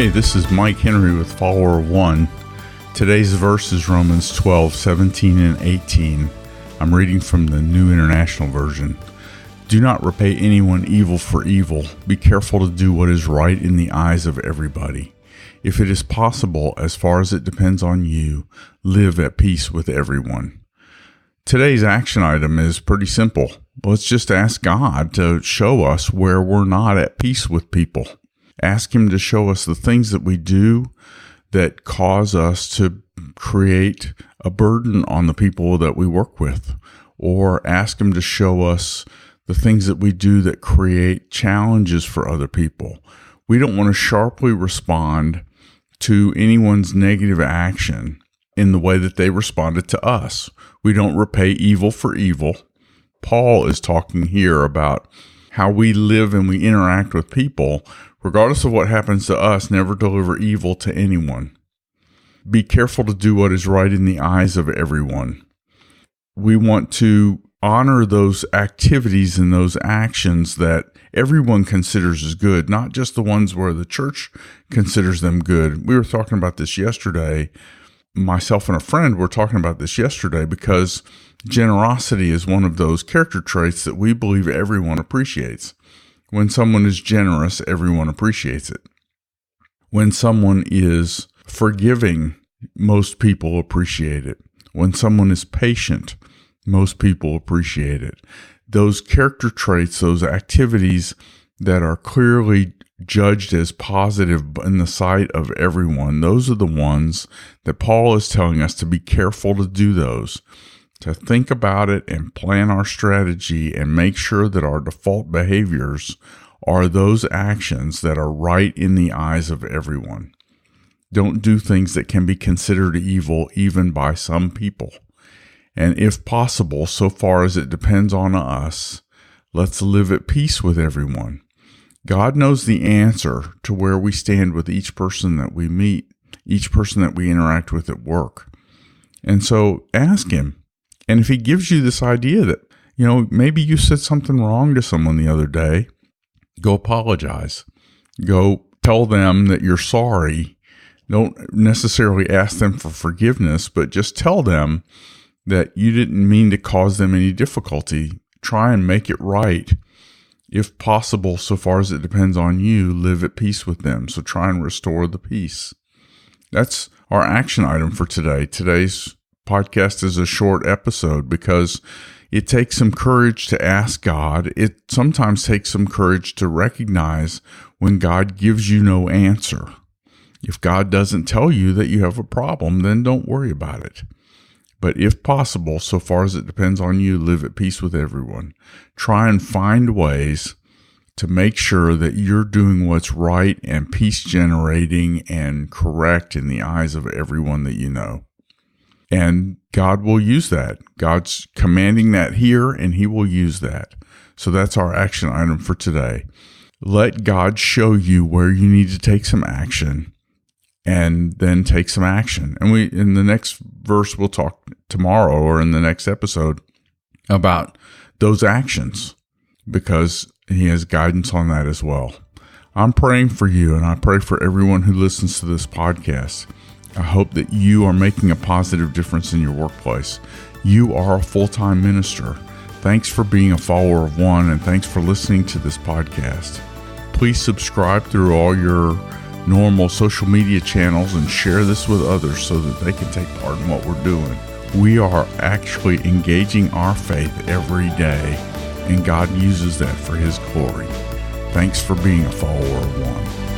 Hey, this is Mike Henry with Follower of One. Today's verse is Romans 12, 17 and 18. I'm reading from the New International Version. Do not repay anyone evil for evil. Be careful to do what is right in the eyes of everybody. If it is possible, as far as it depends on you, live at peace with everyone. Today's action item is pretty simple. Let's just ask God to show us where we're not at peace with people. Ask Him to show us the things that we do that cause us to create a burden on the people that we work with, or ask Him to show us the things that we do that create challenges for other people. We don't want to sharply respond to anyone's negative action in the way that they responded to us. We don't repay evil for evil. Paul is talking here about how we live and we interact with people. Regardless of what happens to us, never deliver evil to anyone. Be careful to do what is right in the eyes of everyone. We want to honor those activities and those actions that everyone considers as good, not just the ones where the church considers them good. We were talking about this yesterday. Myself and a friend were talking about this yesterday because generosity is one of those character traits that we believe everyone appreciates. When someone is generous, everyone appreciates it. When someone is forgiving, most people appreciate it. When someone is patient, most people appreciate it. Those character traits, those activities that are clearly judged as positive in the sight of everyone, those are the ones that Paul is telling us to be careful to do those. To think about it and plan our strategy and make sure that our default behaviors are those actions that are right in the eyes of everyone. Don't do things that can be considered evil even by some people. And if possible, so far as it depends on us, let's live at peace with everyone. God knows the answer to where we stand with each person that we meet, each person that we interact with at work. And so ask Him. And if He gives you this idea that, maybe you said something wrong to someone the other day, go apologize. Go tell them that you're sorry. Don't necessarily ask them for forgiveness, but just tell them that you didn't mean to cause them any difficulty. Try and make it right. If possible, so far as it depends on you, live at peace with them. So try and restore the peace. That's our action item for today. Today's podcast is a short episode because it takes some courage to ask God. It sometimes takes some courage to recognize when God gives you no answer. If God doesn't tell you that you have a problem, then don't worry about it. But if possible, so far as it depends on you, live at peace with everyone. Try and find ways to make sure that you're doing what's right and peace generating and correct in the eyes of everyone that you know. And God will use that. God's commanding that here, and He will use that. So that's our action item for today. Let God show you where you need to take some action, and then take some action. And in the next verse, we'll talk tomorrow or in the next episode about those actions, because He has guidance on that as well. I'm praying for you, and I pray for everyone who listens to this podcast. I hope that you are making a positive difference in your workplace. You are a full-time minister. Thanks for being a follower of One, and thanks for listening to this podcast. Please subscribe through all your normal social media channels and share this with others so that they can take part in what we're doing. We are actually engaging our faith every day, and God uses that for His glory. Thanks for being a follower of One.